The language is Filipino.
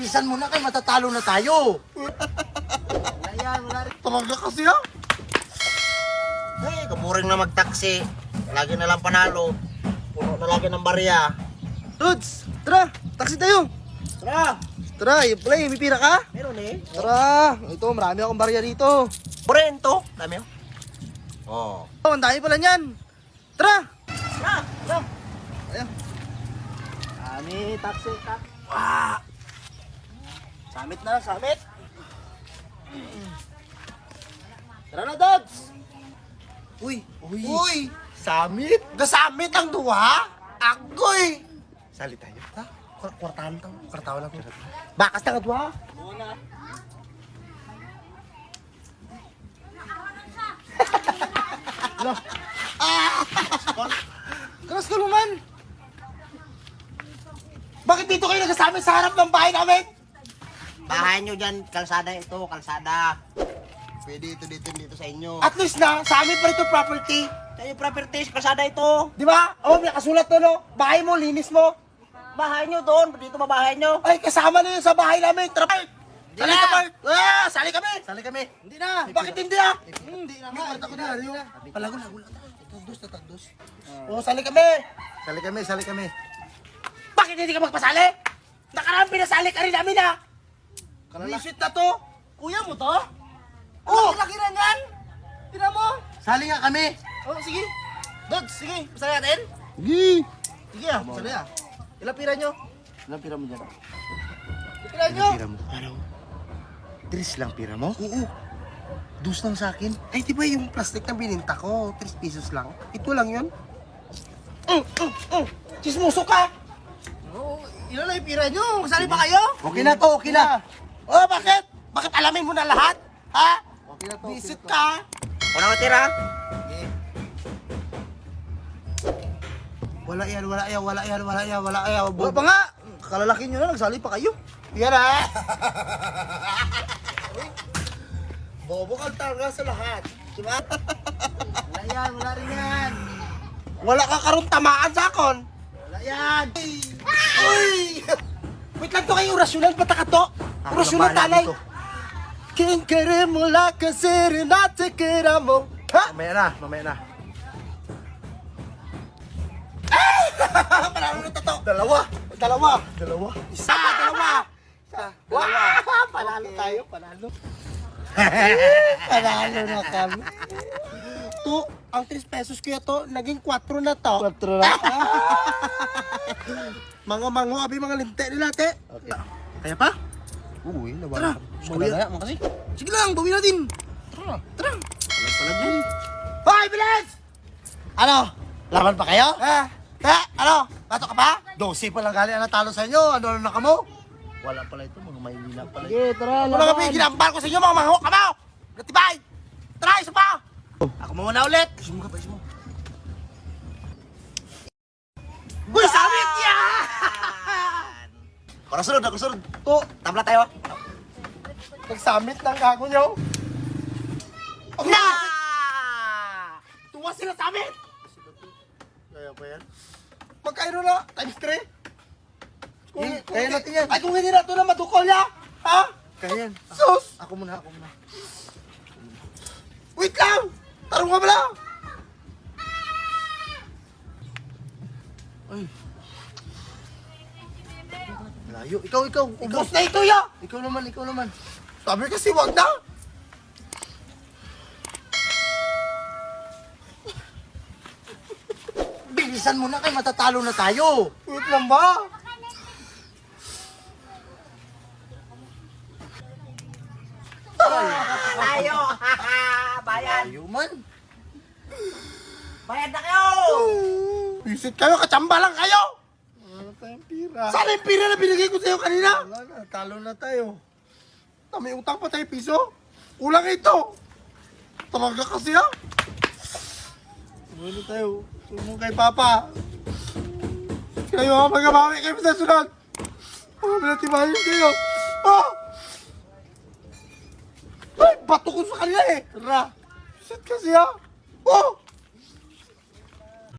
Bilisan mo na kay matatalo na tayo. Wala yan, wala rin. Talaga kasi ha? Ay, kaburing na magtaksi. Lagi na lang panalo. Puno na lagi ng barya. Dudes, tara, taxi tayo. Tara! Tara, play, may pira ka? Meron eh. Tara, ito, marami akong barya dito. Burin to. Dami oh. Oh. Oh, ang dami pala niyan. Tara! Tara! Tara! Ayan. Kami, taksi, taksi. Ah! Samit na, samit. Tara na, Dods! Uy, Uy! samit? Gasamit ang duwa? Agoy! Sali tayo. Ha? Kwartahan lang. Kwartahan lang. Bakas na ka duwa? Muna. Karas ka naman. Bakit dito kayo nagasamit sa harap ng bahay namin? Bahay nyo dyan, kalsada ito, kalsada. Pwede ito dito sa inyo. At least na, sa amin pa ito property. Tayo properties, kalsada ito. Di ba? Oh, may nakasulat to, no? Bahay mo, linis mo. Bahay nyo doon, dito ba bahay nyo? Ay, kasama na yun sa bahay namin. Tara, Bart! Sali na. ka, Bart! Ah, sali kami! Sali kami. Hindi na. Bakit hindi ah? Hindi na. Ako na. Palago. Tatagdos. Oh, sali kami. Sali kami. Bakit hindi ka magpasali? Nakaraan pinasali ka rin namin ah. Visit na to. Kuya mo to? Oh, laki na yan. Tira mo. Sali nga kami. Oh, sige. Dod, sige. Pasali natin? Sige. Sige ah, pasali ah. Ilang pira nyo? Ilang pira mo dyan? Ilang pira nyo? mo? Ano? 3 lang pira mo? Oo. Dus lang sa akin. Ay, di ba yung plastic na bininta ko? 3 pesos lang. Ito lang yun. Chismoso ka! Oo, ilan lang yung pira nyo? Kasali ba kayo? Okay na to, okay na. Oh, bakit? Bakit alamin mo na lahat? Ha? Okay na to. Visit ka? Una ka tira? Wala yan. Wala pa nga. Kalalaki nyo na, nagsali pa kayo. Yan ha. Bobo kang tanga sa lahat. Diba? Wala rin yan. Wala ka karong tamaan sa akon. Wala yan. Uy! Wait lang to kayo, rasyonal ba ka to? Rasyonal talay. King Karimula kasi rinate kiramo. Ha? Mamaya na. Panalo na to. Dalawa. Isa. Dalawa. Wow! Panalo tayo, panalo. Panalo na kami. To, ang 3 pesos kaya to, naging 4 na to. 4 na. Mga mango, abi mga linte nila, te. Okay. Kaya pa? Uy, Tara, Bawi na mo kasi. sige lang, bawi natin. Tara. Pala dun. Hoy, bilis! Ano? Laban pa kayo? Ano? Bato ka pa? 12 pa lang galing ang natalo sa inyo. Ano na kamo? Wala pala ito, mga Maynila pala. Sige, tara, Wala kami ginambal ko sa inyo, mga manghok kamo! Gatibay! Tara, isa pa! Ako muna ulit. Isin mo ka. Uy, sabit niya! Ako sunod. To, tabla tayo. Nagsamit ng gago nyo. Na! Tuwa sila sa amin! Kaya pa yan? Magkairo na? Times 3? Kaya natin yan. Ay, kung hindi na ito na madukol niya! Ha? Kaya yan. Sus! Ako muna. Wait lang! Tarong ka pala! Ay. Layo. Ikaw. Ubus na ito ya! Ikaw naman. Sabi kasi wag na! Bilisan mo na kay matatalo na tayo. Wait lang ba? Tayo. Bayan. Ayaw man. Bayad na kayo. Visit kayo, kachamba lang kayo! Ano tayong pira? Saan yung pira na binigay ko sa'yo kanina? Wala na, talo na tayo. May utang pa tayo piso? Kulang ito! Talaga kasi ha? Ano tayo? Sumo kay Papa. Kayo ha, magabawi kayo sa sunod! Mga pinatibayan kayo! Oh! Ay, bato ko sa kanila eh! Tara. Shit kasi ha! Oh!